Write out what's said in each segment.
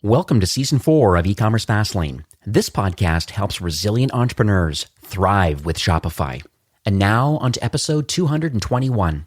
Welcome to Season 4 of eCommerce Fastlane. This podcast helps resilient entrepreneurs thrive with Shopify. And now on to episode 221.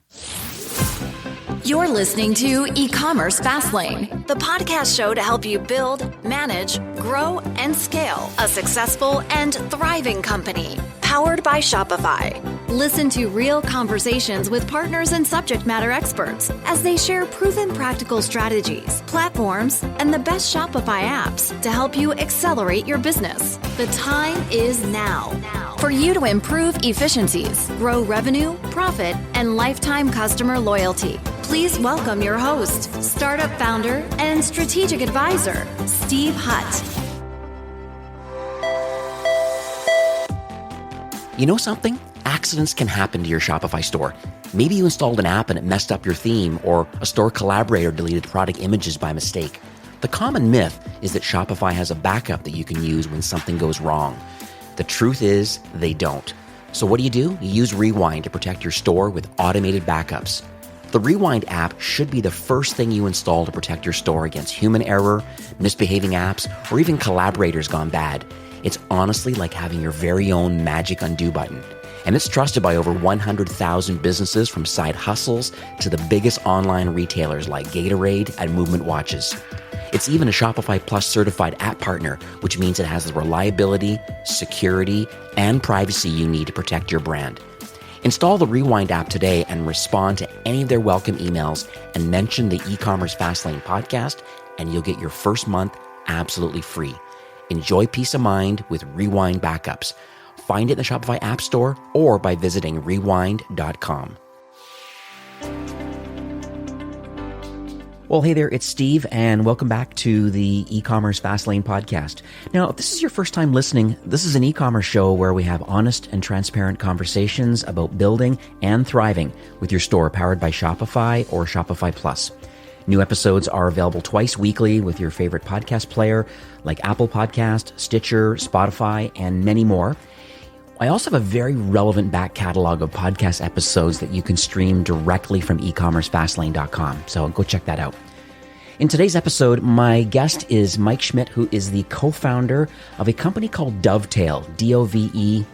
You're listening to eCommerce Fastlane, the podcast show to help you build, manage, grow, and scale a successful and thriving company, powered by Shopify. Listen to real conversations with partners and subject matter experts as they share proven practical strategies, platforms, and the best Shopify apps to help you accelerate your business. The time is now for you to improve efficiencies, grow revenue, profit, and lifetime customer loyalty. Please welcome your host, startup founder and strategic advisor, Steve Hutt. You know something? Accidents can happen to your Shopify store. Maybe you installed an app and it messed up your theme, or a store collaborator deleted product images by mistake. The common myth is that Shopify has a backup that you can use when something goes wrong. The truth is, they don't. So what do? You use Rewind to protect your store with automated backups. The Rewind app should be the first thing you install to protect your store against human error, misbehaving apps, or even collaborators gone bad. It's honestly like having your very own magic undo button. And it's trusted by over 100,000 businesses, from side hustles to the biggest online retailers like Gatorade and Movement Watches. It's even a Shopify Plus certified app partner, which means it has the reliability, security, and privacy you need to protect your brand. Install the Rewind app today and respond to any of their welcome emails and mention the eCommerce Fastlane podcast, and you'll get your first month absolutely free. Enjoy peace of mind with Rewind backups. Find it in the Shopify App Store or by visiting rewind.com. Well, hey there, it's Steve, and welcome back to the eCommerce Fastlane podcast. Now, if this is your first time listening, this is an e-commerce show where we have honest and transparent conversations about building and thriving with your store powered by Shopify or Shopify Plus. New episodes are available twice weekly with your favorite podcast player like Apple Podcast, Stitcher, Spotify, and many more. I also have a very relevant back catalog of podcast episodes that you can stream directly from ecommercefastlane.com. So go check that out. In today's episode, my guest is Mike Schmidt, who is the co-founder of a company called Dovetail, Dovetale,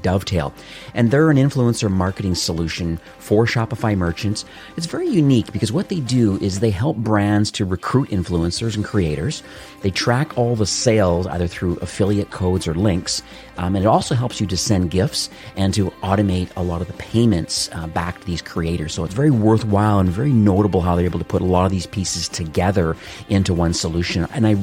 Dovetail. And they're an influencer marketing solution for Shopify merchants. It's very unique because what they do is they help brands to recruit influencers and creators. They track all the sales either through affiliate codes or links. And it also helps you to send gifts and to automate a lot of the payments back to these creators. So it's very worthwhile and very notable how they're able to put a lot of these pieces together into one solution. And I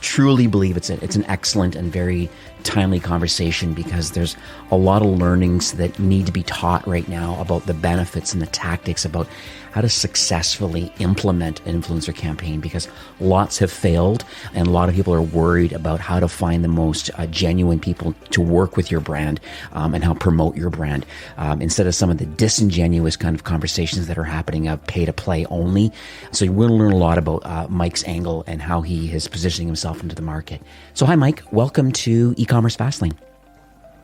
truly believe it's an excellent and very timely conversation because there's a lot of learnings that need to be taught right now about the benefits and the tactics about how to successfully implement an influencer campaign, because lots have failed and a lot of people are worried about how to find the most genuine people to work with your brand and how promote your brand instead of some of the disingenuous kind of conversations that are happening of pay to play only. So you're going to learn a lot about Mike's angle and how he is positioning himself into the market. So hi, Mike. Welcome to eCommerce Fastlane.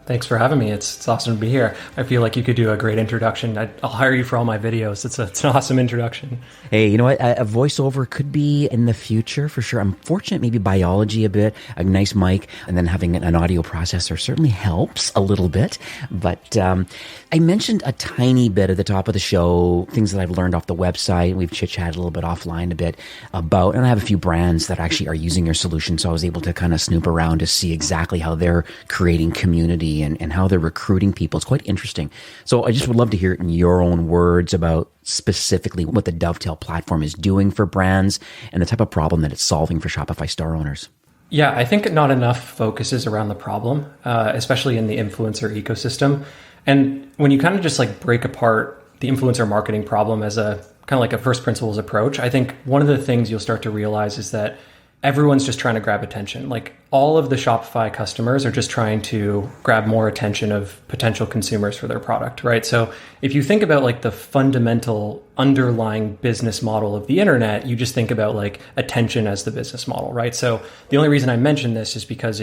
Thanks for having me. It's awesome to be here. I feel like you could do a great introduction. I'll hire you for all my videos. It's an awesome introduction. Hey, you know what? A voiceover could be in the future for sure. I'm fortunate, maybe biology a bit, a nice mic, and then having an audio processor certainly helps a little bit. But I mentioned a tiny bit at the top of the show, things that I've learned off the website. We've chit-chatted a little bit offline a bit about, and I have a few brands that actually are using your solution. So I was able to kind of snoop around to see exactly how they're creating community and how they're recruiting people. It's quite interesting. So I just would love to hear it in your own words about specifically what the Dovetail platform is doing for brands and the type of problem that it's solving for Shopify store owners. Yeah, I think not enough focuses around the problem, especially in the influencer ecosystem. And when you kind of just like break apart the influencer marketing problem as a kind of like a first principles approach, I think one of the things you'll start to realize is that everyone's just trying to grab attention. Like all of the Shopify customers are just trying to grab more attention of potential consumers for their product, right? So if you think about like the fundamental underlying business model of the internet, you just think about like attention as the business model, right? So the only reason I mention this is because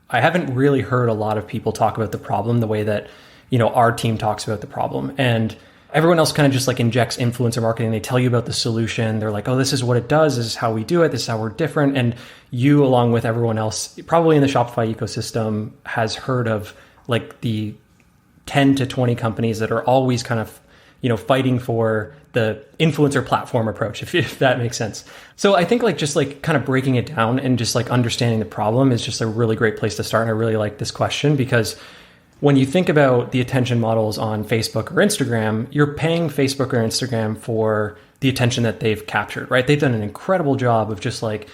I haven't really heard a lot of people talk about the problem the way that, our team talks about the problem. And everyone else kind of just like injects influencer marketing. They tell you about the solution. They're like, oh, this is what it does. This is how we do it. This is how we're different. And you, along with everyone else, probably in the Shopify ecosystem, has heard of like the 10 to 20 companies that are always kind of, fighting for the influencer platform approach, if that makes sense. So I think like just like kind of breaking it down and just like understanding the problem is just a really great place to start. And I really like this question because when you think about the attention models on Facebook or Instagram, you're paying Facebook or Instagram for the attention that they've captured, right? They've done an incredible job of just like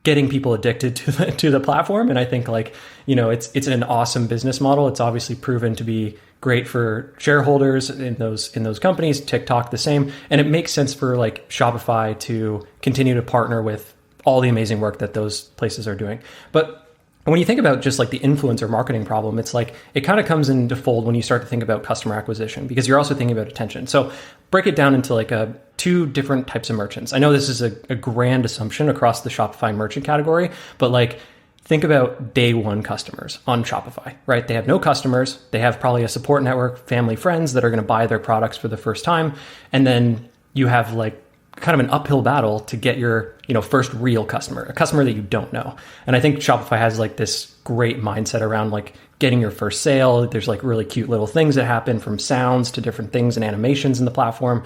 getting people addicted to the platform. And I think like, it's an awesome business model. It's obviously proven to be great for shareholders in those companies, TikTok the same. And it makes sense for like Shopify to continue to partner with all the amazing work that those places are doing. But when you think about just like the influencer marketing problem, it's like it kind of comes into fold when you start to think about customer acquisition because you're also thinking about attention. So break it down into like two different types of merchants. I know this is a grand assumption across the Shopify merchant category, but like think about day one customers on Shopify, right? They have no customers. They have probably a support network, family, friends that are going to buy their products for the first time. And then you have like kind of an uphill battle to get your, first real customer, a customer that you don't know. And I think Shopify has like this great mindset around like getting your first sale. There's like really cute little things that happen from sounds to different things and animations in the platform.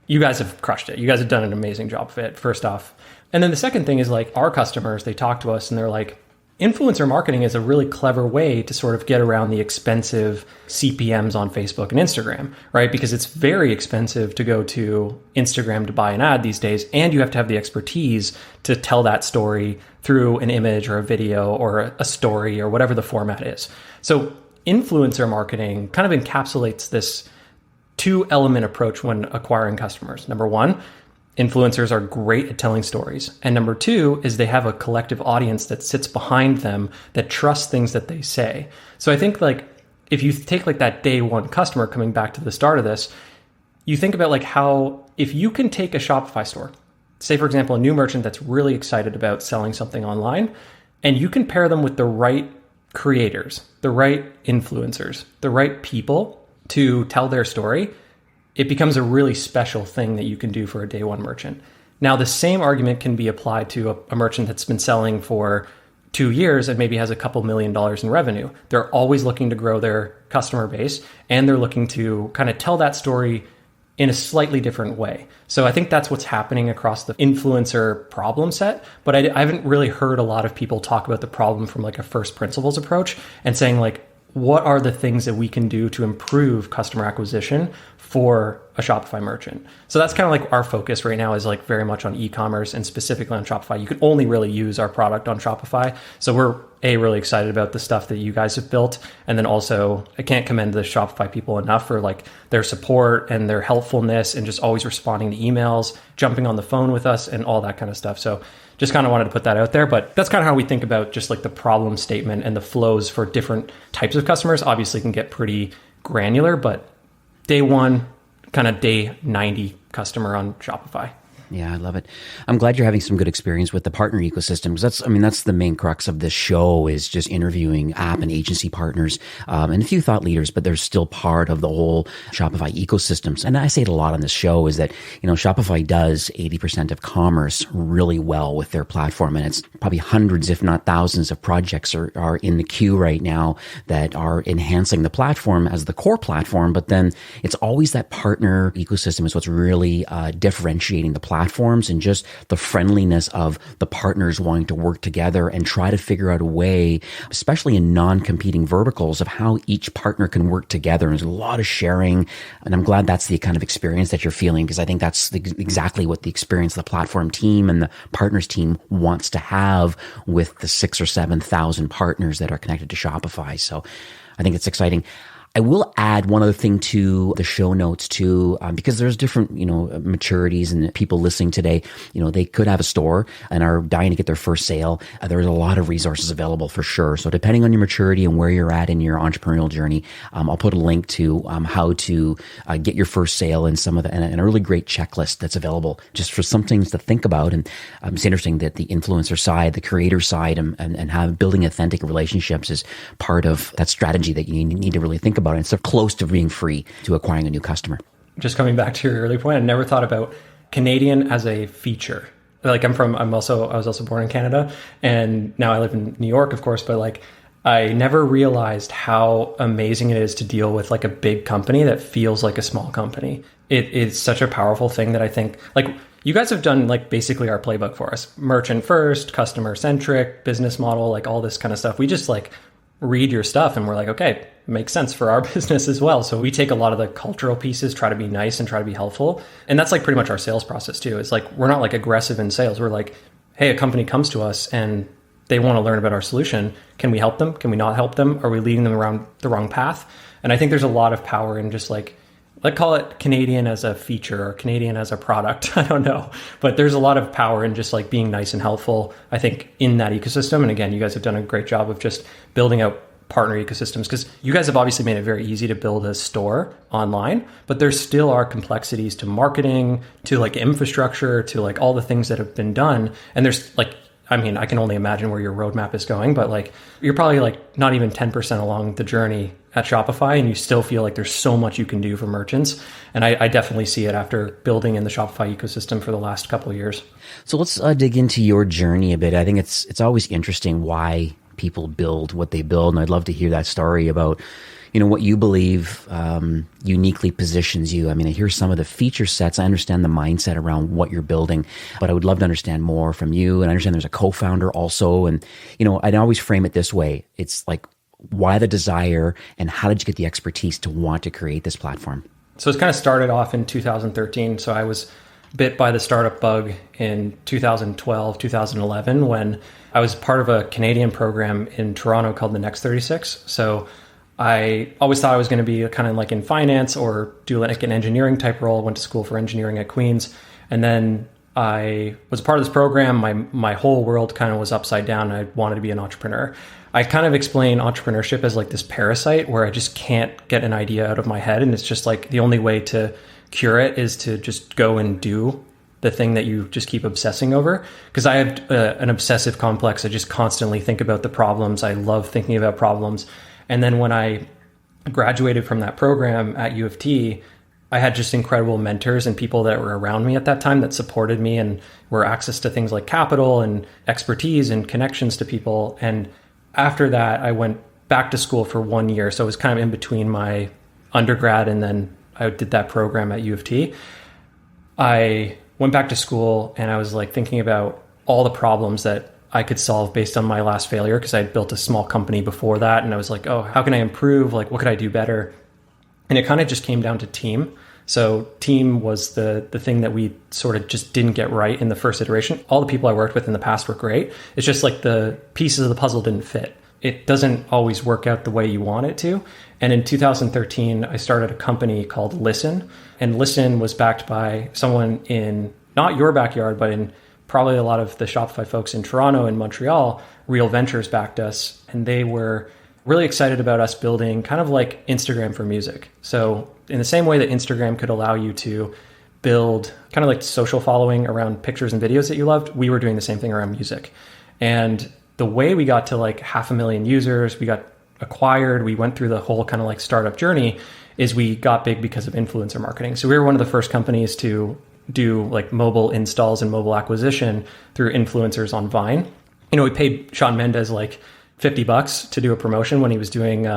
You guys have crushed it. You guys have done an amazing job of it, first off. And then the second thing is like our customers, they talk to us and they're like, influencer marketing is a really clever way to sort of get around the expensive CPMs on Facebook and Instagram, right? Because it's very expensive to go to Instagram to buy an ad these days. And you have to have the expertise to tell that story through an image or a video or a story or whatever the format is. So influencer marketing kind of encapsulates this 2-element approach when acquiring customers. Number one, influencers are great at telling stories. And number two is they have a collective audience that sits behind them that trusts things that they say. So I think like if you take like that day one customer, coming back to the start of this, you think about like how if you can take a Shopify store, say for example, a new merchant that's really excited about selling something online, and you can pair them with the right creators, the right influencers, the right people to tell their story, it becomes a really special thing that you can do for a day one merchant. Now, the same argument can be applied to a merchant that's been selling for 2 years and maybe has a couple $1 million in revenue. They're always looking to grow their customer base and they're looking to kind of tell that story in a slightly different way. So I think that's what's happening across the influencer problem set. But I haven't really heard a lot of people talk about the problem from like a first principles approach and saying like, what are the things that we can do to improve customer acquisition for a Shopify merchant? So that's kind of like our focus right now is like very much on e-commerce and specifically on Shopify. You can only really use our product on Shopify. So we're really excited about the stuff that you guys have built. And then also I can't commend the Shopify people enough for like their support and their helpfulness and just always responding to emails, jumping on the phone with us and all that kind of stuff. So just kind of wanted to put that out there, but that's kind of how we think about just like the problem statement and the flows for different types of customers. Obviously can get pretty granular, but day one, kind of day 90 customer on Shopify. Yeah, I love it. I'm glad you're having some good experience with the partner ecosystem. That's the main crux of this show is just interviewing app and agency partners and a few thought leaders, but they're still part of the whole Shopify ecosystems. And I say it a lot on this show is that, Shopify does 80% of commerce really well with their platform. And it's probably hundreds, if not thousands of projects are in the queue right now that are enhancing the platform as the core platform. But then it's always that partner ecosystem is what's really differentiating the platforms and just the friendliness of the partners wanting to work together and try to figure out a way, especially in non-competing verticals, of how each partner can work together. And there's a lot of sharing. And I'm glad that's the kind of experience that you're feeling, because I think that's exactly what the experience the platform team and the partners team wants to have with the 6,000 or 7,000 partners that are connected to Shopify. So I think it's exciting. I will add one other thing to the show notes too, because there's different, maturities and people listening today, they could have a store and are dying to get their first sale. There's a lot of resources available for sure. So depending on your maturity and where you're at in your entrepreneurial journey, I'll put a link to how to get your first sale and and a really great checklist that's available just for some things to think about. And it's interesting that the influencer side, the creator side, and how building authentic relationships is part of that strategy that you need to really think about. And it's so close to being free to acquiring a new customer. just coming back to your earlier point, I never thought about Canadian as a feature. Like I was also born in Canada, and now I live in New York, of course, but like I never realized how amazing it is to deal with like a big company that feels like a small company. It is such a powerful thing that I think like you guys have done like basically our playbook for us. Merchant first, customer centric, business model, like all this kind of stuff. We just like read your stuff and we're like, okay, makes sense for our business as well. So we take a lot of the cultural pieces, try to be nice and try to be helpful. And that's like pretty much our sales process too. It's like, we're not like aggressive in sales. We're like, hey, a company comes to us and they want to learn about our solution. Can we help them? Can we not help them? Are we leading them around the wrong path? And I think there's a lot of power in just like, let's call it Canadian as a feature or Canadian as a product. I don't know, but there's a lot of power in just like being nice and helpful, I think, in that ecosystem. And again, you guys have done a great job of just building out partner ecosystems, because you guys have obviously made it very easy to build a store online, but there still are complexities to marketing, to like infrastructure, to like all the things that have been done. And there's like, I mean, I can only imagine where your roadmap is going, but like you're probably like not even 10% along the journey at Shopify, and you still feel like there's so much you can do for merchants. And I definitely see it after building in the Shopify ecosystem for the last couple of years. So let's dig into your journey a bit. I think it's always interesting why people build what they build, and I'd love to hear that story about, you know, what you believe uniquely positions you. I mean, I hear some of the feature sets. I understand the mindset around what you're building, but I would love to understand more from you. And I understand there's a co-founder also. And, you know, I'd always frame it this way. It's like, why the desire and how did you get the expertise to want to create this platform? So it's kind of started off in 2013. So I was bit by the startup bug in 2012, 2011, when I was part of a Canadian program in Toronto called the Next 36. So I always thought I was going to be kind of like in finance or do like an engineering type role. I went to school for engineering at Queen's. And then I was part of this program. My whole world kind of was upside down. I wanted to be an entrepreneur. I kind of explain entrepreneurship as like this parasite where I just can't get an idea out of my head. And it's just like the only way to cure it is to just go and do the thing that you just keep obsessing over. Because I have an obsessive complex. I just constantly think about the problems. I love thinking about problems. And then when I graduated from that program at U of T, I had just incredible mentors and people that were around me at that time that supported me and were access to things like capital and expertise and connections to people. And after that, I went back to school for 1 year. So it was kind of in between my undergrad and then I did that program at U of T. I went back to school and I was like thinking about all the problems that I could solve based on my last failure, because I had built a small company before that. And I was like, oh, how can I improve? Like, what could I do better? And it kind of just came down to team. So team was the thing that we sort of just didn't get right in the first iteration. All the people I worked with in the past were great. It's just like the pieces of the puzzle didn't fit. It doesn't always work out the way you want it to. And in 2013, I started a company called Listen. And Listen was backed by someone in not your backyard, but in probably a lot of the Shopify folks in Toronto and Montreal. Real Ventures backed us. And they were really excited about us building kind of like Instagram for music. So in the same way that Instagram could allow you to build kind of like social following around pictures and videos that you loved, we were doing the same thing around music. And the way we got to like 500,000 users, we got acquired, we went through the whole kind of like startup journey, is we got big because of influencer marketing. So we were one of the first companies to do like mobile installs and mobile acquisition through influencers on Vine. You know, we paid Shawn Mendes like $50 to do a promotion when he was doing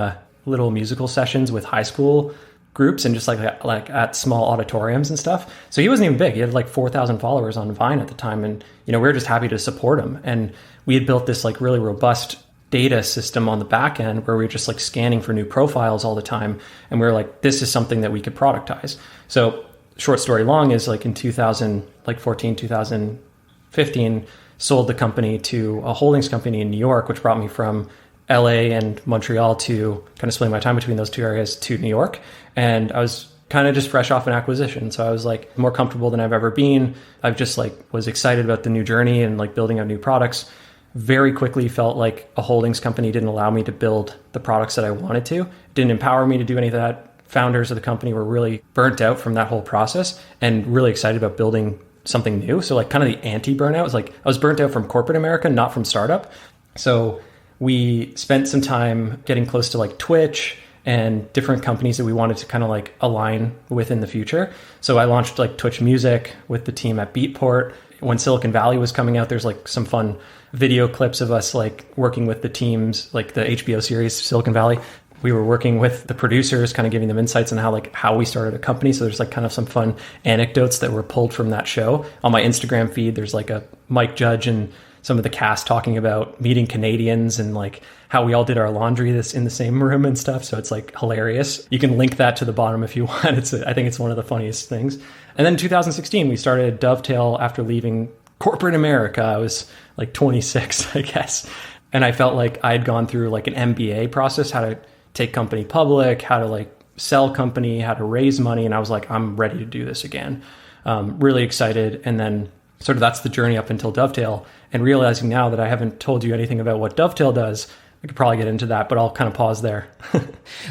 little musical sessions with high school groups and just like at small auditoriums and stuff. So he wasn't even big. He had like 4,000 followers on Vine at the time. And, you know, we were just happy to support him. And we had built this like really robust data system on the back end where we were just like scanning for new profiles all the time. And we were like, this is something that we could productize. So short story long is like in 2014, 2015, sold the company to a holdings company in New York, which brought me from LA and Montreal to kind of splitting my time between those two areas to New York. And I was kind of just fresh off an acquisition. So I was like more comfortable than I've ever been. I've just like was excited about the new journey and like building out new products. Very quickly felt like a holdings company didn't allow me to build the products that I wanted to. It didn't empower me to do any of that. Founders of the company were really burnt out from that whole process and really excited about building something new. So like kind of the anti-burnout was like, I was burnt out from corporate America, not from startup. So we spent some time getting close to like Twitch and different companies that we wanted to kind of like align with in the future. So I launched like Twitch Music with the team at Beatport. When Silicon Valley was coming out, there's like some fun video clips of us like working with the teams, like the HBO series Silicon Valley. We were working with the producers, kind of giving them insights on how we started a company. So there's like kind of some fun anecdotes that were pulled from that show. On my Instagram feed, there's like a Mike Judge and some of the cast talking about meeting Canadians and like how we all did our laundry in the same room and stuff. So it's like hilarious. You can link that to the bottom if you want. I think it's one of the funniest things. And then in 2016, we started Dovetail after leaving corporate America. I was like 26, I guess. And I felt like I'd gone through like an MBA process, how to take company public, how to like sell company, how to raise money. And I was like, I'm ready to do this again. Really excited. And then sort of that's the journey up until Dovetail, and realizing now that I haven't told you anything about what Dovetail does. I could probably get into that, but I'll kind of pause there.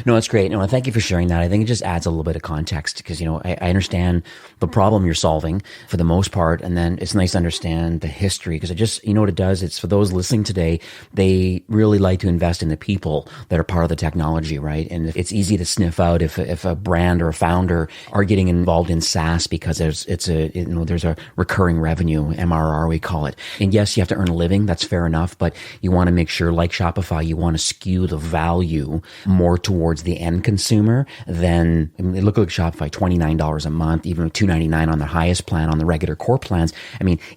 No, that's great. No, thank you for sharing that. I think it just adds a little bit of context because, I understand the problem you're solving for the most part. And then it's nice to understand the history because it just, what it does? It's for those listening today, they really like to invest in the people that are part of the technology, right? And it's easy to sniff out if a brand or a founder are getting involved in SaaS because there's a recurring revenue, MRR we call it. And yes, you have to earn a living. That's fair enough, but you want to make sure, like Shopify, you want to skew the value more towards the end consumer than, look like Shopify, $29 a month, even $299 on the highest plan, on the regular core plans.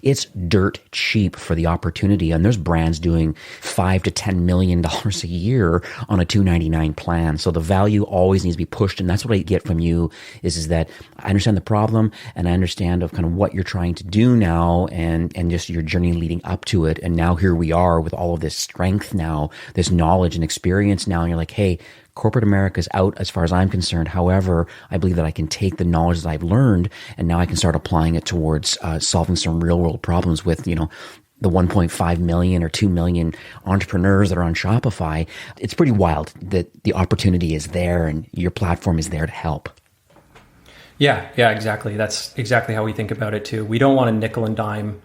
It's dirt cheap for the opportunity. And there's brands doing $5 to $10 million a year on a $299 plan. So the value always needs to be pushed. And that's what I get from you is that I understand the problem and I understand of kind of what you're trying to do now and just your journey leading up to it. And now here we are with all of this strength now, this knowledge and experience now. And you're like, hey, corporate America is out as far as I'm concerned. However, I believe that I can take the knowledge that I've learned and now I can start applying it towards solving some real world problems with, the 1.5 million or 2 million entrepreneurs that are on Shopify. It's pretty wild that the opportunity is there and your platform is there to help. Yeah, exactly. That's exactly how we think about it too. We don't want to nickel and dime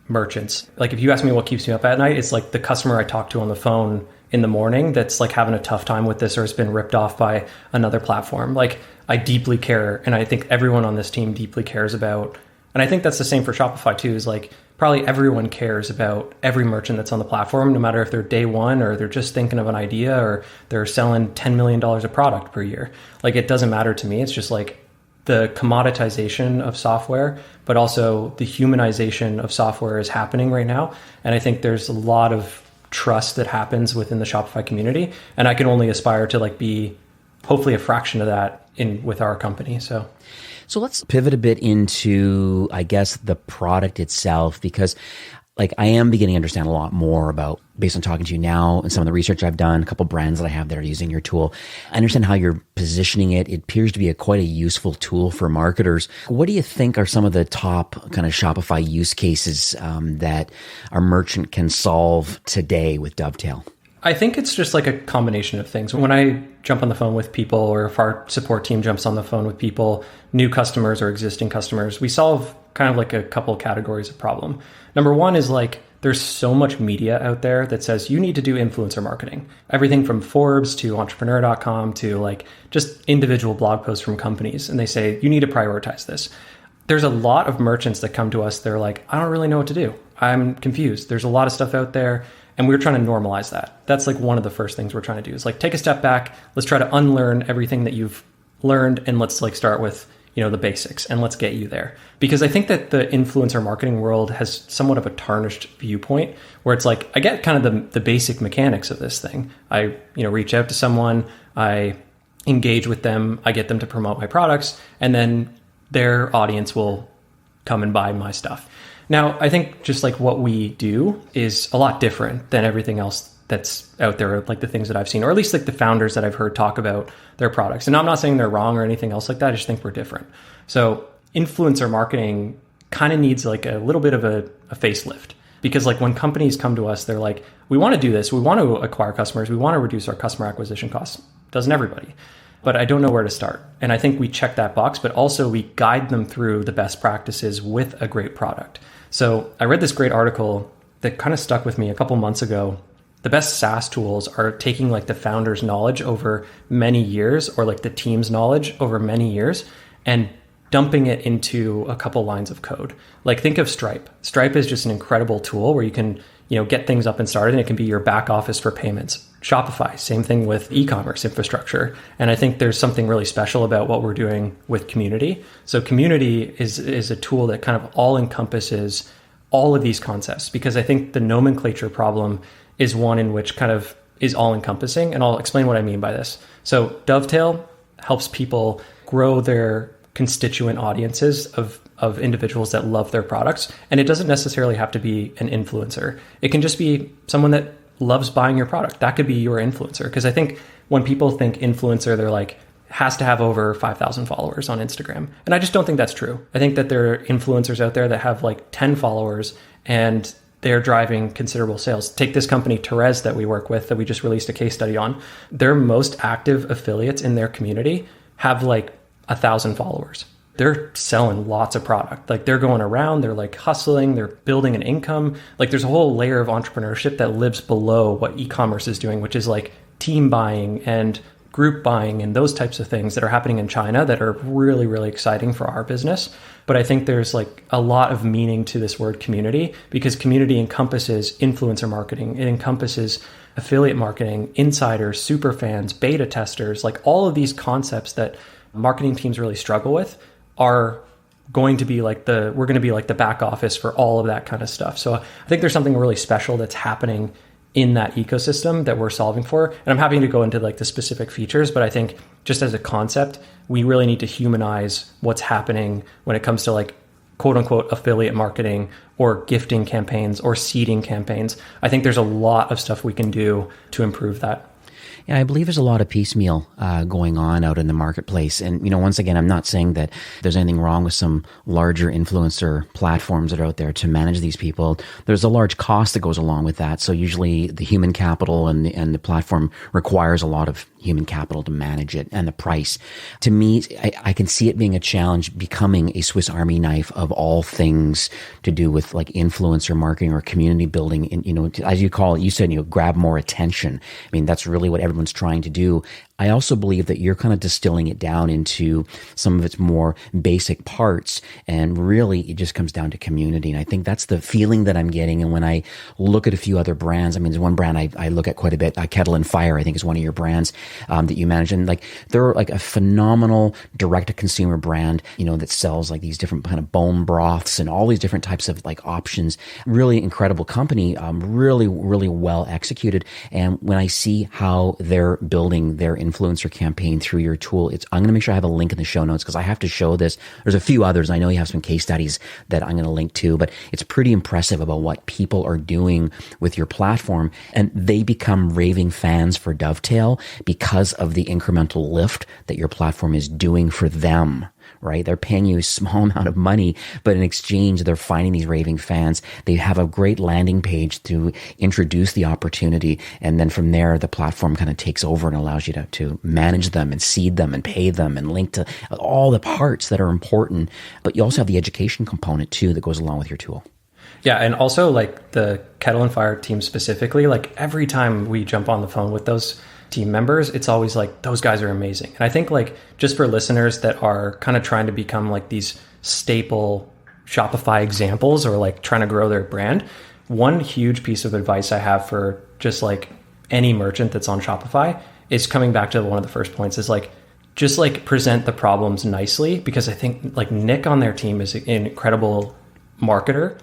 merchants. Like if you ask me what keeps me up at night, it's like the customer I talk to on the phone in the morning that's like having a tough time with this or has been ripped off by another platform. Like I deeply care, and I think everyone on this team deeply cares about, and I think that's the same for Shopify too, is like probably everyone cares about every merchant that's on the platform, no matter if they're day one or they're just thinking of an idea or they're selling $10 million of product per year. Like it doesn't matter to me. It's just like the commoditization of software, but also the humanization of software is happening right now. And I think there's a lot of trust that happens within the Shopify community. And I can only aspire to like be hopefully a fraction of that with our company. So let's pivot a bit into, I guess, the product itself, because like I am beginning to understand a lot more about, based on talking to you now and some of the research I've done, a couple brands that I have that are using your tool. I understand how you're positioning it. It appears to be quite a useful tool for marketers. What do you think are some of the top kind of Shopify use cases that our merchant can solve today with Dovetail? I think it's just like a combination of things. When I jump on the phone with people, or if our support team jumps on the phone with people, new customers or existing customers, we solve kind of like a couple categories of problem. Number one is like, there's so much media out there that says you need to do influencer marketing. Everything from Forbes to entrepreneur.com to like just individual blog posts from companies. And they say, you need to prioritize this. There's a lot of merchants that come to us. They're like, I don't really know what to do. I'm confused. There's a lot of stuff out there. And we're trying to normalize that. That's like one of the first things we're trying to do is like take a step back. Let's try to unlearn everything that you've learned. And let's like start with, the basics and let's get you there. Because I think that the influencer marketing world has somewhat of a tarnished viewpoint where it's like, I get kind of the basic mechanics of this thing. I, reach out to someone, I engage with them, I get them to promote my products, and then their audience will come and buy my stuff. Now, I think just like what we do is a lot different than everything else that's out there, like the things that I've seen, or at least like the founders that I've heard talk about their products. And I'm not saying they're wrong or anything else like that. I just think we're different. So influencer marketing kind of needs like a little bit of a facelift, because like when companies come to us, they're like, we want to do this. We want to acquire customers. We want to reduce our customer acquisition costs. Doesn't everybody? But I don't know where to start. And I think we check that box, but also we guide them through the best practices with a great product. So I read this great article that kind of stuck with me a couple months ago the best SaaS tools are taking like the founder's knowledge over many years, or like the team's knowledge over many years, and dumping it into a couple lines of code. Like think of Stripe. Stripe is just an incredible tool where you can, get things up and started, and it can be your back office for payments. Shopify, same thing with e-commerce infrastructure. And I think there's something really special about what we're doing with Community. So Community is a tool that kind of all encompasses all of these concepts, because I think the nomenclature problem is one in which kind of is all encompassing. And I'll explain what I mean by this. So Dovetail helps people grow their constituent audiences of individuals that love their products. And it doesn't necessarily have to be an influencer. It can just be someone that loves buying your product. That could be your influencer. Because I think when people think influencer, they're like, has to have over 5,000 followers on Instagram. And I just don't think that's true. I think that there are influencers out there that have like 10 followers and they're driving considerable sales. Take this company, Therese, that we work with, that we just released a case study on. Their most active affiliates in their community have like 1,000 followers. They're selling lots of product. Like they're going around, they're like hustling, they're building an income. Like there's a whole layer of entrepreneurship that lives below what e-commerce is doing, which is like team buying and group buying and those types of things that are happening in China that are really, really exciting for our business. But I think there's like a lot of meaning to this word community, because community encompasses influencer marketing. It encompasses affiliate marketing, insiders, super fans, beta testers, like all of these concepts that marketing teams really struggle with are going to be like we're going to be like the back office for all of that kind of stuff. So I think there's something really special that's happening in that ecosystem that we're solving for. And I'm happy to go into like the specific features, but I think just as a concept, we really need to humanize what's happening when it comes to like quote unquote affiliate marketing or gifting campaigns or seeding campaigns. I think there's a lot of stuff we can do to improve that. Yeah, I believe there's a lot of piecemeal going on out in the marketplace. And, once again, I'm not saying that there's anything wrong with some larger influencer platforms that are out there to manage these people. There's a large cost that goes along with that. So usually the human capital and the platform requires a lot of human capital to manage it, and the price. To me, I can see it being a challenge, becoming a Swiss Army knife of all things to do with like influencer marketing or community building. And, as you call it, you said, grab more attention. I mean, that's really what everyone's trying to do. I also believe that you're kind of distilling it down into some of its more basic parts, and really it just comes down to community. And I think that's the feeling that I'm getting. And when I look at a few other brands, I mean, there's one brand I look at quite a bit, Kettle and Fire, I think is one of your brands that you manage. And like they're like a phenomenal direct-to-consumer brand, that sells like these different kind of bone broths and all these different types of like options. Really incredible company, really, really well executed. And when I see how they're building their influencer campaign through your tool, I'm going to make sure I have a link in the show notes, because I have to show this. There's a few others. I know you have some case studies that I'm going to link to, but it's pretty impressive about what people are doing with your platform. And they become raving fans for Dovetail because of the incremental lift that your platform is doing for them. Right? They're paying you a small amount of money, but in exchange, they're finding these raving fans. They have a great landing page to introduce the opportunity. And then from there, the platform kind of takes over and allows you to manage them and seed them and pay them and link to all the parts that are important. But you also have the education component too that goes along with your tool. Yeah. And also like the Kettle and Fire team specifically, like every time we jump on the phone with those team members, it's always like, those guys are amazing. And I think like just for listeners that are kind of trying to become like these staple Shopify examples or like trying to grow their brand, one huge piece of advice I have for just like any merchant that's on Shopify is coming back to one of the first points is like, just like present the problems nicely, because I think like Nick on their team is an incredible marketer.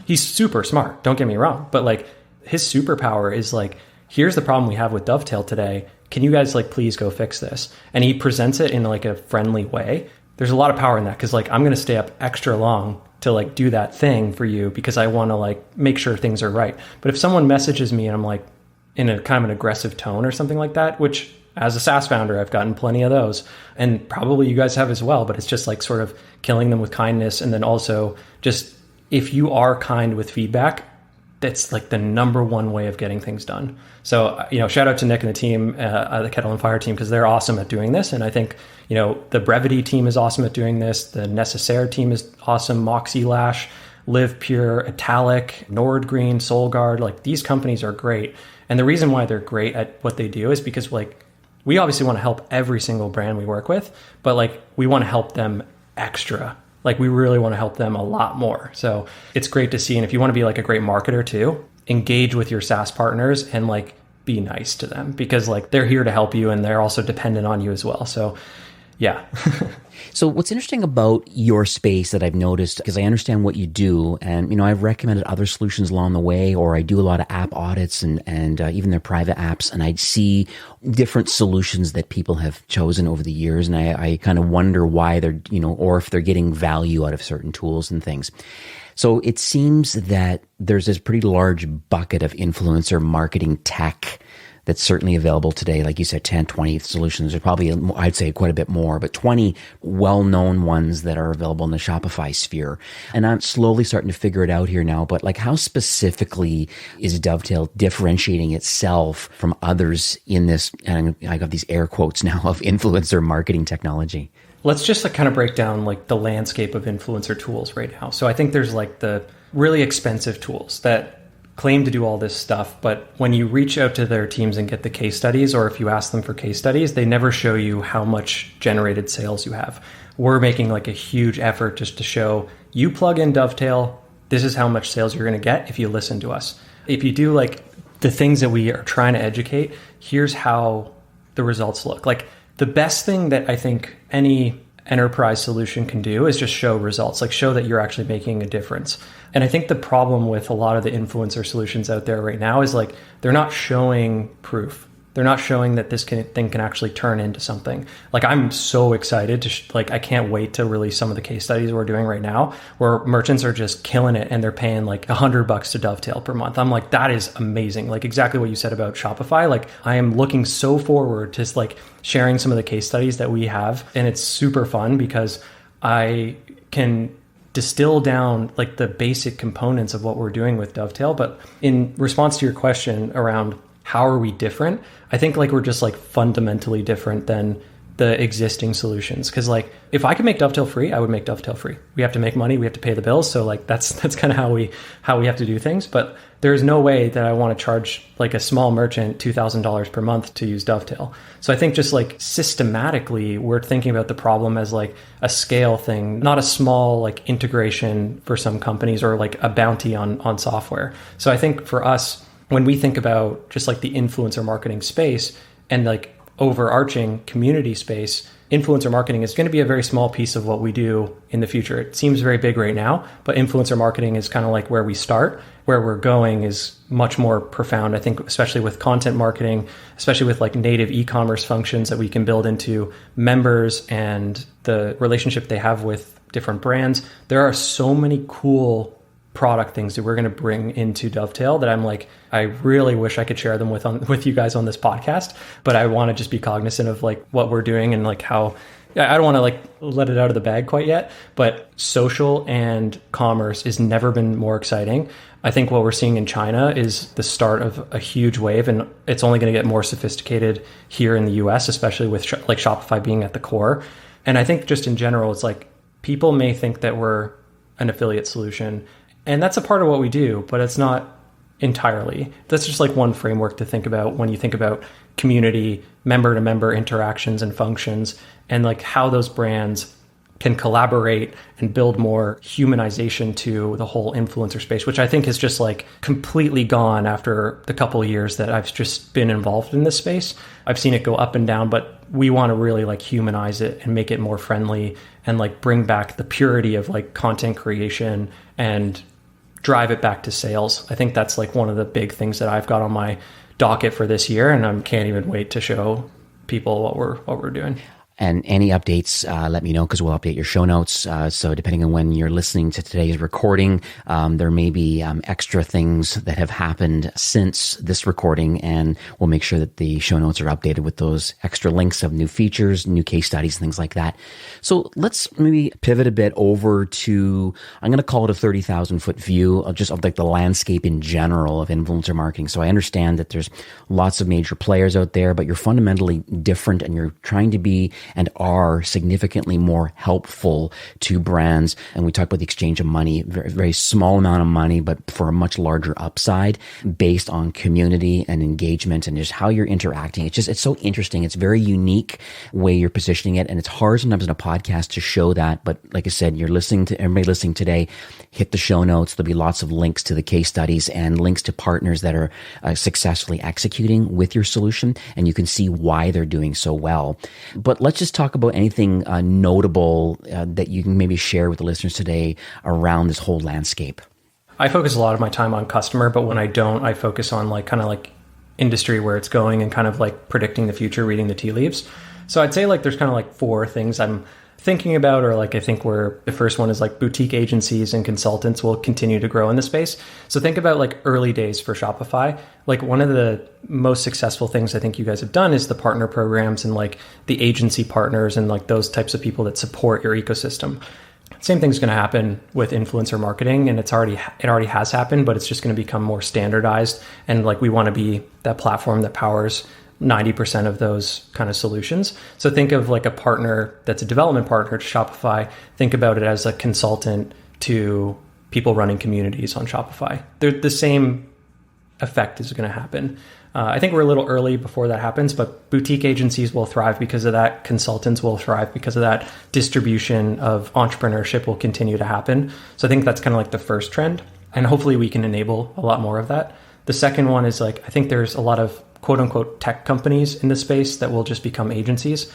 He's super smart, don't get me wrong, but like his superpower is like, here's the problem we have with Dovetail today. Can you guys like please go fix this? And he presents it in like a friendly way. There's a lot of power in that, because like I'm going to stay up extra long to like do that thing for you because I want to like make sure things are right. But if someone messages me and I'm like in a kind of an aggressive tone or something like that, which as a SaaS founder, I've gotten plenty of those, and probably you guys have as well, but it's just like sort of killing them with kindness. And then also just if you are kind with feedback, that's like the number one way of getting things done. So, shout out to Nick and the team, the Kettle and Fire team, because they're awesome at doing this. And I think, the Brevity team is awesome at doing this. The Necessaire team is awesome. Moxie Lash, Live Pure, Italic, Nordgreen, SolGuard, like these companies are great. And the reason why they're great at what they do is because like we obviously want to help every single brand we work with, but like we want to help them extra. Like we really want to help them a lot more. So it's great to see. And if you want to be like a great marketer too, engage with your SaaS partners and like be nice to them because like they're here to help you and they're also dependent on you as well. So yeah. So what's interesting about your space that I've noticed, because I understand what you do, and you know, I've recommended other solutions along the way, or I do a lot of app audits and even their private apps, and I see different solutions that people have chosen over the years, and I kind of wonder why they're, you know, or if they're getting value out of certain tools and things. So it seems that there's this pretty large bucket of influencer marketing tech that's certainly available today. Like you said, 10, 20 solutions. There's probably, I'd say quite a bit more, but 20 well-known ones that are available in the Shopify sphere. And I'm slowly starting to figure it out here now, but like how specifically is Dovetail differentiating itself from others in this, and I got these air quotes now, of influencer marketing technology? Let's just like kind of break down like the landscape of influencer tools right now. So I think there's like the really expensive tools that claim to do all this stuff, but when you reach out to their teams and get the case studies, or if you ask them for case studies, they never show you how much generated sales you have. We're making like a huge effort just to show you plug in Dovetail, this is how much sales you're going to get if you listen to us. If you do like the things that we are trying to educate, here's how the results look. Like the best thing that I think any enterprise solution can do is just show results, like show that you're actually making a difference. And I think the problem with a lot of the influencer solutions out there right now is like they're not showing proof. They're not showing that this thing can actually turn into something. Like I'm so excited to I can't wait to release some of the case studies we're doing right now where merchants are just killing it and they're paying like $100 to Dovetail per month. I'm like, that is amazing. Like exactly what you said about Shopify. Like I am looking so forward to like sharing some of the case studies that we have. And it's super fun because I can distill down like the basic components of what we're doing with Dovetail. But in response to your question around how are we different? I think like we're just like fundamentally different than the existing solutions. Cause like if I could make Dovetail free, I would make Dovetail free. We have to make money, we have to pay the bills. So like that's kind of how we have to do things. But there's no way that I want to charge like a small merchant $2,000 per month to use Dovetail. So I think just like systematically we're thinking about the problem as like a scale thing, not a small like integration for some companies or like a bounty on software. So I think for us, when we think about just like the influencer marketing space and like overarching community space, influencer marketing is going to be a very small piece of what we do in the future. It seems very big right now, but influencer marketing is kind of like where we start. Where we're going is much more profound. I think, especially with content marketing, especially with like native e-commerce functions that we can build into members and the relationship they have with different brands. There are so many cool product things that we're going to bring into Dovetail that I'm like, I really wish I could share them with you guys on this podcast, but I want to just be cognizant of like what we're doing and like how, I don't want to like let it out of the bag quite yet, but social and commerce has never been more exciting. I think what we're seeing in China is the start of a huge wave, and it's only going to get more sophisticated here in the US, especially with like Shopify being at the core. And I think just in general, it's like people may think that we're an affiliate solution, and that's a part of what we do, but it's not entirely. That's just like one framework to think about when you think about community, member-to-member interactions and functions, and like how those brands can collaborate and build more humanization to the whole influencer space, which I think is just like completely gone after the couple of years that I've just been involved in this space. I've seen it go up and down, but we want to really like humanize it and make it more friendly and like bring back the purity of like content creation and drive it back to sales. I think that's like one of the big things that I've got on my docket for this year, and I can't even wait to show people what we're doing. And any updates, let me know, because we'll update your show notes. So depending on when you're listening to today's recording, there may be extra things that have happened since this recording, and we'll make sure that the show notes are updated with those extra links of new features, new case studies, things like that. So let's maybe pivot a bit over to, I'm going to call it a 30,000 foot view of just of like the landscape in general of influencer marketing. So I understand that there's lots of major players out there, but you're fundamentally different and you're trying to be and are significantly more helpful to brands. And we talk about the exchange of money, very, very small amount of money, but for a much larger upside based on community and engagement and just how you're interacting. It's so interesting. It's a very unique way you're positioning it. And it's hard sometimes in a podcast to show that. But like I said, everybody listening today, hit the show notes. There'll be lots of links to the case studies and links to partners that are successfully executing with your solution. And you can see why they're doing so well. But let's just talk about anything notable that you can maybe share with the listeners today around this whole landscape. I focus a lot of my time on customer, but when I don't, I focus on kind of industry, where it's going, and kind of predicting the future, reading the tea leaves. So I'd say there's kind of 4 things I'm thinking about, or I think where the first one is boutique agencies and consultants will continue to grow in the space. So think about early days for Shopify. One of the most successful things I think you guys have done is the partner programs and the agency partners and those types of people that support your ecosystem. Same thing's going to happen with influencer marketing, and it already has happened, but it's just going to become more standardized. And we want to be that platform that powers 90% of those kind of solutions. So think of a partner that's a development partner to Shopify. Think about it as a consultant to people running communities on Shopify. The same effect is going to happen. I think we're a little early before that happens, but boutique agencies will thrive because of that. Consultants will thrive because of that. Distribution of entrepreneurship will continue to happen. So I think that's kind of the first trend. And hopefully we can enable a lot more of that. The second one is I think there's a lot of quote unquote tech companies in this space that will just become agencies,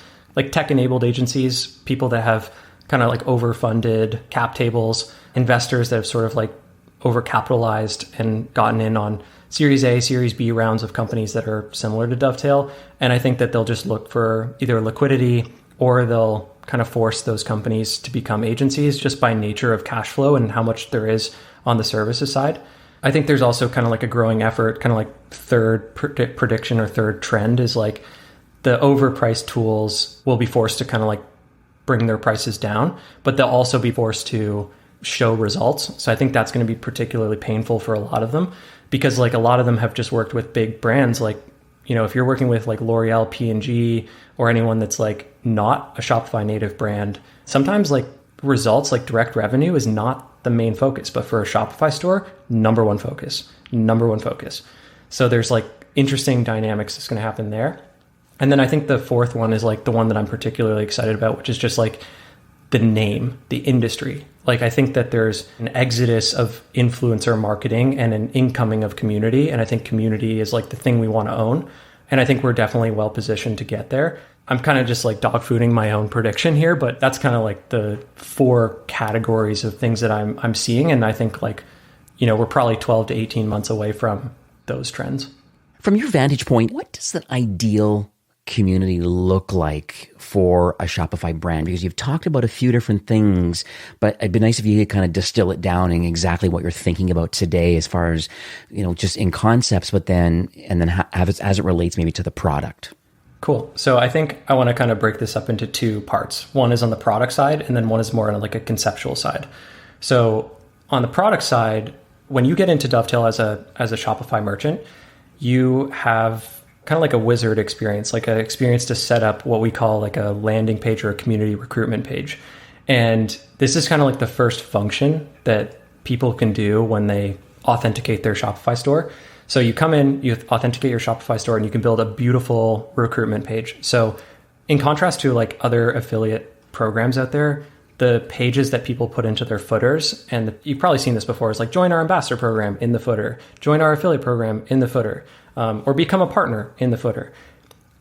tech enabled agencies, people that have kind of overfunded cap tables, investors that have sort of overcapitalized and gotten in on Series A, Series B rounds of companies that are similar to Dovetail. And I think that they'll just look for either liquidity, or they'll kind of force those companies to become agencies just by nature of cash flow and how much there is on the services side. I think there's also kind of a growing effort, kind of third prediction or third trend is the overpriced tools will be forced to kind of bring their prices down, but they'll also be forced to show results. So I think that's going to be particularly painful for a lot of them, because a lot of them have just worked with big brands. If you're working with L'Oreal, P&G, or anyone that's not a Shopify native brand, sometimes results, direct revenue is not the main focus, but for a Shopify store, number one focus. So there's interesting dynamics that's going to happen there. And then I think the fourth one is the one that I'm particularly excited about, which is just the name, the industry. I think that there's an exodus of influencer marketing and an incoming of community. And I think community is the thing we want to own. And I think we're definitely well positioned to get there. I'm kind of just dogfooding my own prediction here, but that's kind of the 4 categories of things that I'm seeing. And I think we're probably 12 to 18 months away from those trends. From your vantage point, what does the ideal community look like for a Shopify brand? Because you've talked about a few different things, but it'd be nice if you could kind of distill it down in exactly what you're thinking about today as far as, just in concepts, but then have it as it relates maybe to the product. Cool. So I think I want to kind of break this up into 2 parts. One is on the product side, and then one is more on a conceptual side. So on the product side, when you get into Dovetail as a Shopify merchant, you have kind of a wizard experience, an experience to set up what we call a landing page or a community recruitment page. And this is kind of the first function that people can do when they authenticate their Shopify store. So you come in, you authenticate your Shopify store, and you can build a beautiful recruitment page. So in contrast to other affiliate programs out there, the pages that people put into their footers, and you've probably seen this before, is join our ambassador program in the footer, join our affiliate program in the footer, or become a partner in the footer.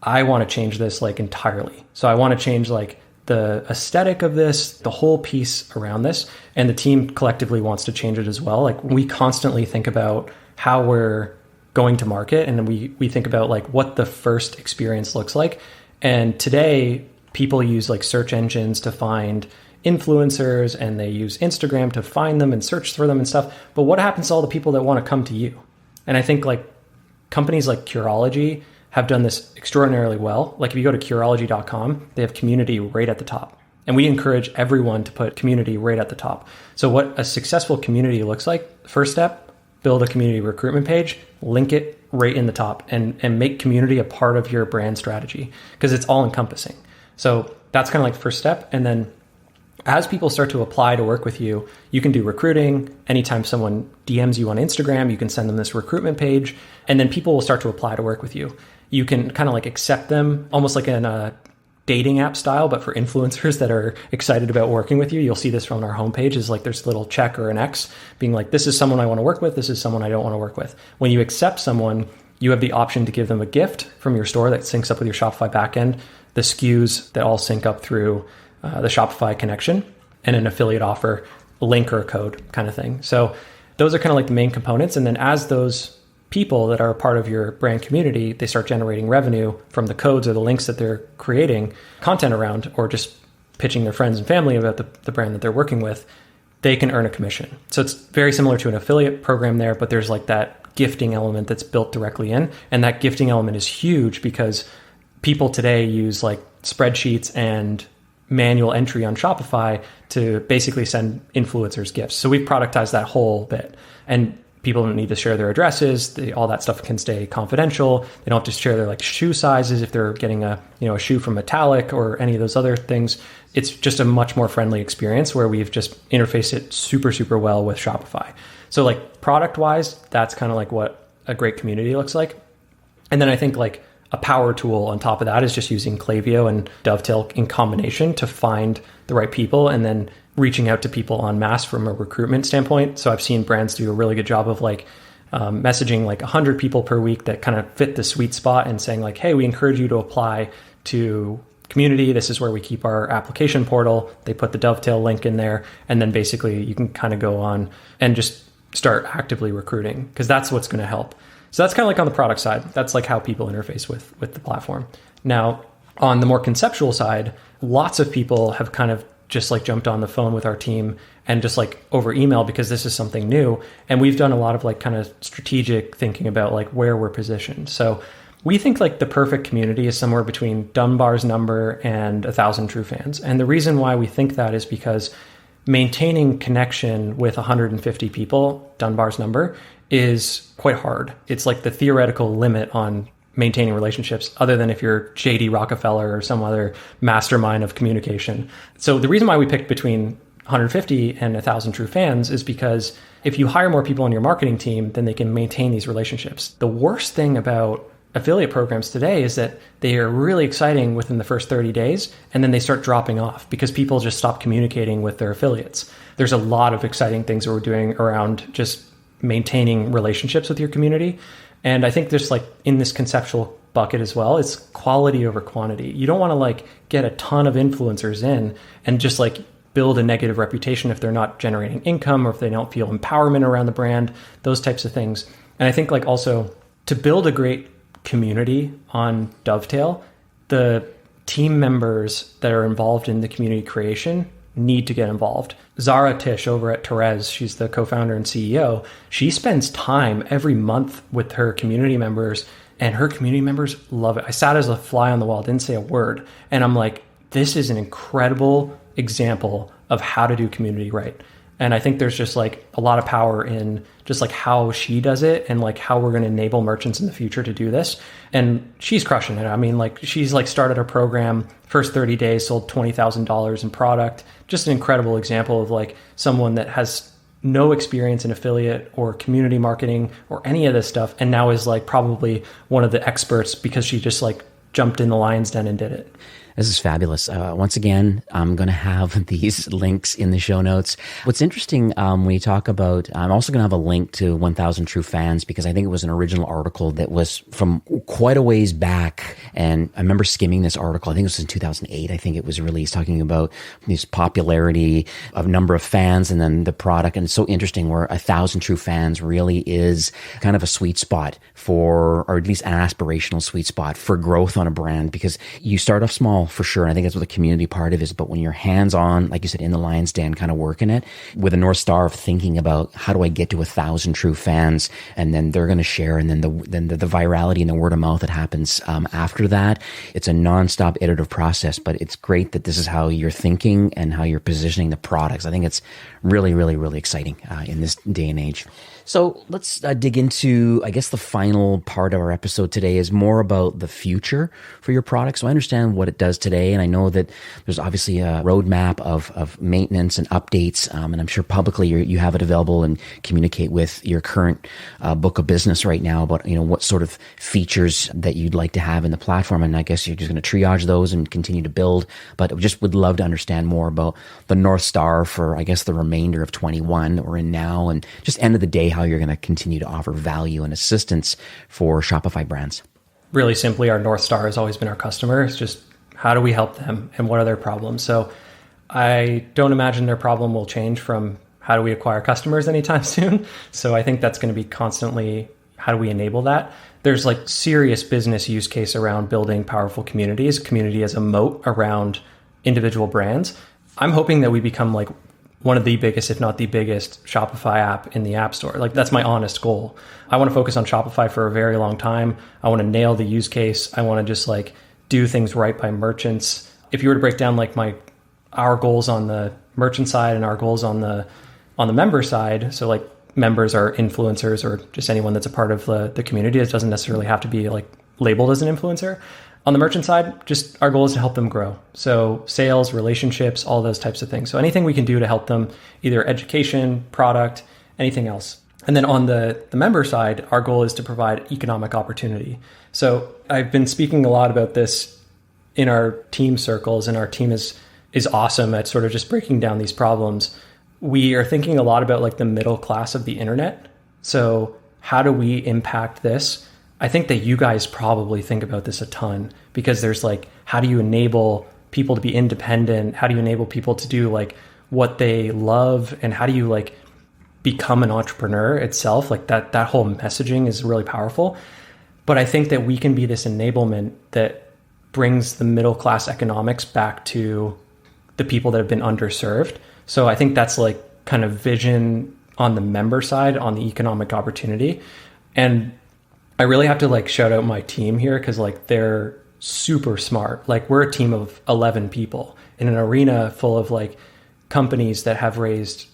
I want to change this entirely. So I want to change the aesthetic of this, the whole piece around this, and the team collectively wants to change it as well. We constantly think about how we're going to market, and then we think about what the first experience looks like. And today people use search engines to find influencers, and they use Instagram to find them and search for them and stuff. But what happens to all the people that want to come to you? And I think companies like Curology have done this extraordinarily well. If you go to Curology.com, they have community right at the top. And we encourage everyone to put community right at the top. So what a successful community looks like, first step, build a community recruitment page, link it right in the top, and make community a part of your brand strategy, because it's all encompassing. So that's kind of like the first step. And then as people start to apply to work with you, you can do recruiting. Anytime someone DMs you on Instagram, you can send them this recruitment page, and then people will start to apply to work with you. You can kind of like accept them almost like in a dating app style, but for influencers that are excited about working with you. You'll see this from our homepage is like there's a little check or an X being like, this is someone I want to work with. This is someone I don't want to work with. When you accept someone, you have the option to give them a gift from your store that syncs up with your Shopify backend, the SKUs that all sync up through the Shopify connection, and an affiliate offer, a link or a code kind of thing. So those are kind of like the main components. And then as those people that are a part of your brand community, they start generating revenue from the codes or the links that they're creating content around, or just pitching their friends and family about the brand that they're working with, they can earn a commission. So it's very similar to an affiliate program there, but there's like that gifting element that's built directly in. And that gifting element is huge because people today use like spreadsheets and manual entry on Shopify to basically send influencers gifts. So we've productized that whole bit, and people don't need to share their addresses. All that stuff can stay confidential. They don't have to share their like shoe sizes if they're getting a shoe from Metallic or any of those other things. It's just a much more friendly experience where we've just interfaced it super, super well with Shopify. So like product wise, that's kind of like what a great community looks like. And then I think like a power tool on top of that is just using Klaviyo and Dovetail in combination to find the right people, and then reaching out to people en masse from a recruitment standpoint. So I've seen brands do a really good job of like messaging like 100 people per week that kind of fit the sweet spot and saying like, hey, we encourage you to apply to community. This is where we keep our application portal. They put the Dovetail link in there, and then basically you can kind of go on and just start actively recruiting, because that's what's going to help. So that's kind of like on the product side. That's like how people interface with the platform. Now, on the more conceptual side, lots of people have kind of just like jumped on the phone with our team and just like over email, because this is something new. And we've done a lot of like kind of strategic thinking about like where we're positioned. So we think like the perfect community is somewhere between Dunbar's number and 1,000 true fans. And the reason why we think that is because maintaining connection with 150 people, Dunbar's number, is quite hard. It's like the theoretical limit on maintaining relationships, other than if you're JD Rockefeller or some other mastermind of communication. So the reason why we picked between 150 and 1,000 true fans is because if you hire more people on your marketing team, then they can maintain these relationships. The worst thing about affiliate programs today is that they are really exciting within the first 30 days, and then they start dropping off because people just stop communicating with their affiliates. There's a lot of exciting things that we're doing around just maintaining relationships with your community. And I think there's like in this conceptual bucket as well, it's quality over quantity. You don't want to like get a ton of influencers in and just like build a negative reputation if they're not generating income or if they don't feel empowerment around the brand, those types of things. And I think like also to build a great community on Dovetail, the team members that are involved in the community creation need to get involved. Zara Tish over at Therese, she's the co-founder and CEO. She spends time every month with her community members, and her community members love it. I sat as a fly on the wall, didn't say a word. And I'm like, this is an incredible example of how to do community right. And I think there's just like a lot of power in just like how she does it and like how we're going to enable merchants in the future to do this. And she's crushing it. I mean, like she's like started a program, first 30 days, sold $20,000 in product. Just an incredible example of like someone that has no experience in affiliate or community marketing or any of this stuff, and now is like probably one of the experts because she just like jumped in the lion's den and did it. This is fabulous. Once again, I'm going to have these links in the show notes. What's interesting when you talk about, I'm also going to have a link to 1,000 True Fans, because I think it was an original article that was from quite a ways back. And I remember skimming this article. I think it was in 2008. I think it was released, talking about this popularity of number of fans and then the product. And it's so interesting where 1,000 True Fans really is kind of a sweet spot for, or at least an aspirational sweet spot for growth on a brand, because you start off small for sure. And I think that's what the community part of it is. But when you're hands-on, like you said, in the lion's den, kind of working it with a North Star of thinking about how do I get to 1,000 true fans, and then they're going to share, and then the virality and the word of mouth that happens after that. It's a nonstop iterative process, but it's great that this is how you're thinking and how you're positioning the products. I think it's really, really, really exciting in this day and age. So let's dig into, I guess the final part of our episode today is more about the future for your product. So I understand what it does today, and I know that there's obviously a roadmap of maintenance and updates, and I'm sure publicly you have it available and communicate with your current book of business right now about, what sort of features that you'd like to have in the platform. And I guess you're just going to triage those and continue to build, but we just would love to understand more about the North Star for, I guess, the remainder of 21 that we're in now, and just end of the day, how you're going to continue to offer value and assistance for Shopify brands. Really simply, our North Star has always been our customer. It's just how do we help them and what are their problems? So I don't imagine their problem will change from how do we acquire customers anytime soon. So I think that's going to be constantly how do we enable that? There's like serious business use case around building powerful communities, community as a moat around individual brands. I'm hoping that we become like one of the biggest, if not the biggest, Shopify app in the App Store. Like, that's my honest goal. I want to focus on Shopify for a very long time. I want to nail the use case. I want to just like do things right by merchants. If you were to break down like our goals on the merchant side and our goals on the member side, so like members are influencers or just anyone that's a part of the community. It doesn't necessarily have to be like labeled as an influencer. On the merchant side, just our goal is to help them grow. So sales, relationships, all those types of things. So anything we can do to help them, either education, product, anything else. And then on the member side, our goal is to provide economic opportunity. So I've been speaking a lot about this in our team circles, and our team is awesome at sort of just breaking down these problems. We are thinking a lot about like the middle class of the internet. So how do we impact this? I think that you guys probably think about this a ton, because there's like, how do you enable people to be independent? How do you enable people to do like what they love? And how do you like become an entrepreneur itself? Like that whole messaging is really powerful. But I think that we can be this enablement that brings the middle class economics back to the people that have been underserved. So I think that's like kind of vision on the member side, on the economic opportunity. And I really have to like shout out my team here, because like they're super smart. Like, we're a team of 11 people in an arena full of like companies that have raised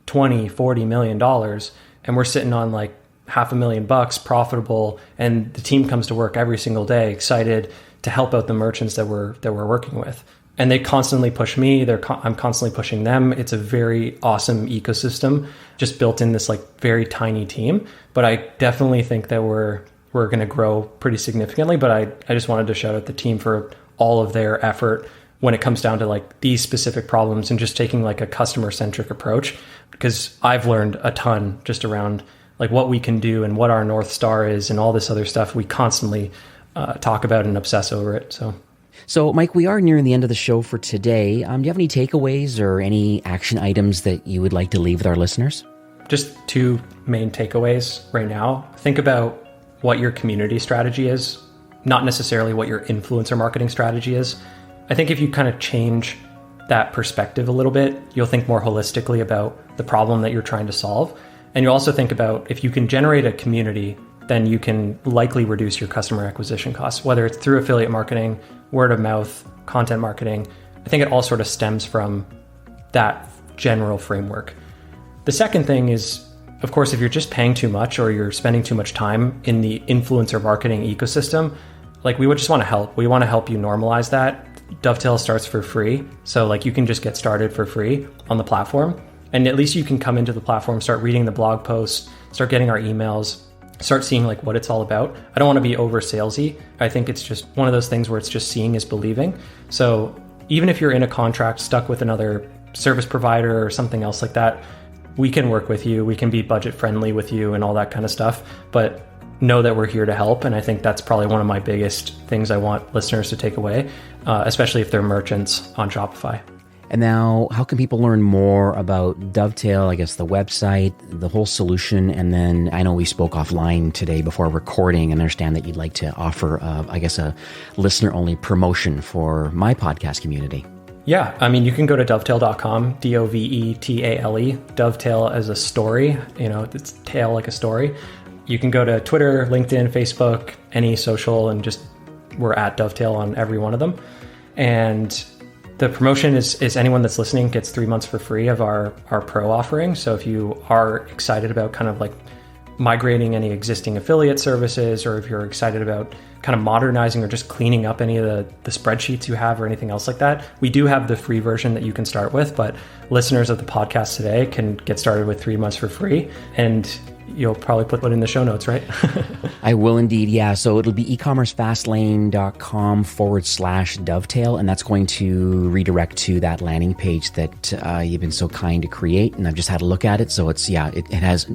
20, 40 million dollars, and we're sitting on like $500,000 profitable, and the team comes to work every single day excited to help out the merchants that we're working with. And they constantly push me. I'm constantly pushing them. It's a very awesome ecosystem just built in this like very tiny team. But I definitely think that we're going to grow pretty significantly. But I just wanted to shout out the team for all of their effort when it comes down to like these specific problems and just taking like a customer centric approach, because I've learned a ton just around like what we can do and what our North Star is and all this other stuff. We constantly talk about and obsess over it. So, Mike, we are nearing the end of the show for today. Do you have any takeaways or any action items that you would like to leave with our listeners? Just two main takeaways right now. Think about what your community strategy is, not necessarily what your influencer marketing strategy is. I think if you kind of change that perspective a little bit, you'll think more holistically about the problem that you're trying to solve. And you'll also think about, if you can generate a community, then you can likely reduce your customer acquisition costs, whether it's through affiliate marketing, word of mouth, content marketing. I think it all sort of stems from that general framework. The second thing is, of course, if you're just paying too much or you're spending too much time in the influencer marketing ecosystem, like, we would just want to help. We want to help you normalize that. Dovetail starts for free. So like, you can just get started for free on the platform. And at least you can come into the platform, start reading the blog posts, start getting our emails, start seeing like what it's all about. I don't want to be over salesy. I think it's just one of those things where it's just seeing is believing. So even if you're in a contract stuck with another service provider or something else like that, we can work with you. We can be budget friendly with you and all that kind of stuff, but know that we're here to help. And I think that's probably one of my biggest things I want listeners to take away, especially if they're merchants on Shopify. And now, how can people learn more about Dovetail, I guess the website, the whole solution? And then I know we spoke offline today before recording, and understand that you'd like to offer, I guess, a listener-only promotion for my podcast community. Yeah, I mean, you can go to dovetail.com, Dovetale, Dovetail as a story, it's tail like a story. You can go to Twitter, LinkedIn, Facebook, any social, and just we're at Dovetail on every one of them. And the promotion is anyone that's listening gets 3 months for free of our pro offering. So if you are excited about kind of like migrating any existing affiliate services, or if you're excited about kind of modernizing or just cleaning up any of the spreadsheets you have or anything else like that, we do have the free version that you can start with, but listeners of the podcast today can get started with 3 months for free. And you'll probably put it in the show notes, right? I will indeed, yeah. So it'll be ecommercefastlane.com/dovetail, and that's going to redirect to that landing page that you've been so kind to create. And I've just had a look at it. So it's, it has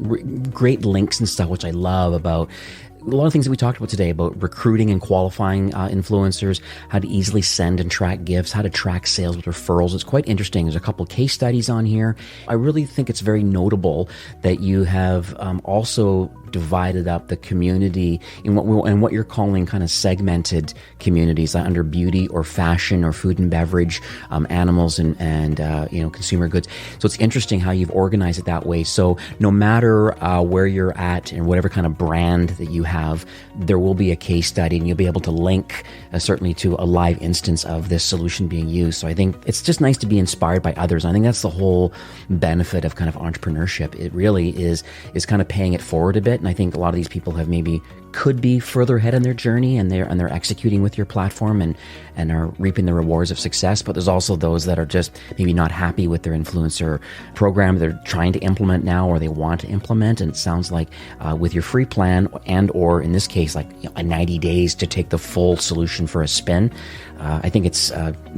great links and stuff, which I love about a lot of things that we talked about today about recruiting and qualifying influencers, how to easily send and track gifts, how to track sales with referrals. It's quite interesting. There's a couple of case studies on here. I really think it's very notable that you have also divided up the community in what you're calling kind of segmented communities under beauty or fashion or food and beverage, animals and consumer goods. So it's interesting how you've organized it that way. So no matter where you're at and whatever kind of brand that you have, there will be a case study and you'll be able to link certainly to a live instance of this solution being used. So I think it's just nice to be inspired by others. And I think that's the whole benefit of kind of entrepreneurship. It really is kind of paying it forward a bit. And I think a lot of these people have maybe could be further ahead in their journey and they're executing with your platform and are reaping the rewards of success. But there's also those that are just maybe not happy with their influencer program they're trying to implement now or they want to implement. And it sounds like with your free plan and or in this case, like a 90 days to take the full solution for a spin, I think it's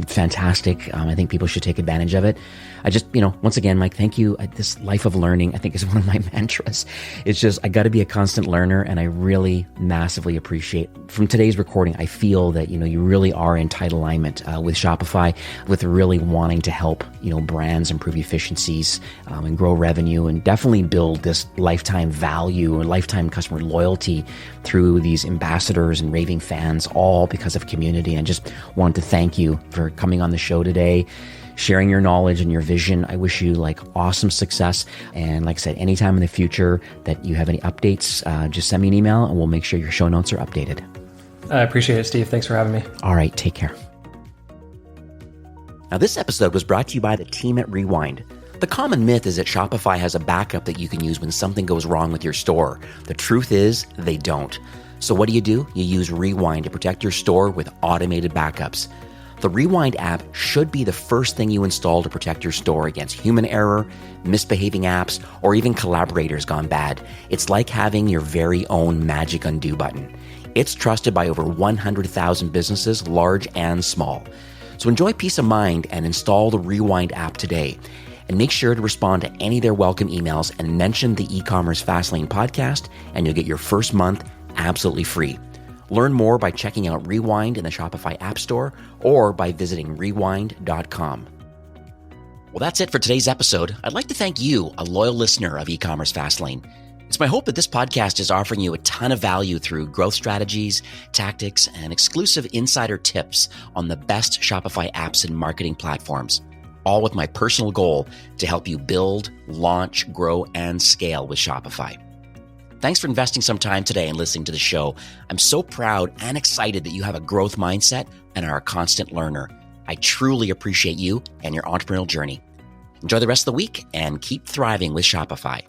fantastic. I think people should take advantage of it. I just, once again, Mike, thank you. This life of learning, I think, is one of my mantras. It's just, I got to be a constant learner, and I really massively appreciate from today's recording. I feel that, you really are in tight alignment with Shopify, with really wanting to help, brands improve efficiencies and grow revenue and definitely build this lifetime value and lifetime customer loyalty through these ambassadors and raving fans, all because of community. And I just want to thank you for coming on the show today, sharing your knowledge and your vision. I wish you awesome success. And like I said, anytime in the future that you have any updates, just send me an email and we'll make sure your show notes are updated. I appreciate it, Steve. Thanks for having me. All right. Take care. Now, this episode was brought to you by the team at Rewind. The common myth is that Shopify has a backup that you can use when something goes wrong with your store. The truth is they don't. So what do? You use Rewind to protect your store with automated backups. The Rewind app should be the first thing you install to protect your store against human error, misbehaving apps, or even collaborators gone bad. It's like having your very own magic undo button. It's trusted by over 100,000 businesses, large and small. So enjoy peace of mind and install the Rewind app today. And make sure to respond to any of their welcome emails and mention the eCommerce Fastlane podcast, and you'll get your first month absolutely free. Learn more by checking out Rewind in the Shopify App Store or by visiting rewind.com. Well, that's it for today's episode. I'd like to thank you, a loyal listener of eCommerce Fastlane. It's my hope that this podcast is offering you a ton of value through growth strategies, tactics, and exclusive insider tips on the best Shopify apps and marketing platforms, all with my personal goal to help you build, launch, grow, and scale with Shopify. Thanks for investing some time today and listening to the show. I'm so proud and excited that you have a growth mindset and are a constant learner. I truly appreciate you and your entrepreneurial journey. Enjoy the rest of the week and keep thriving with Shopify.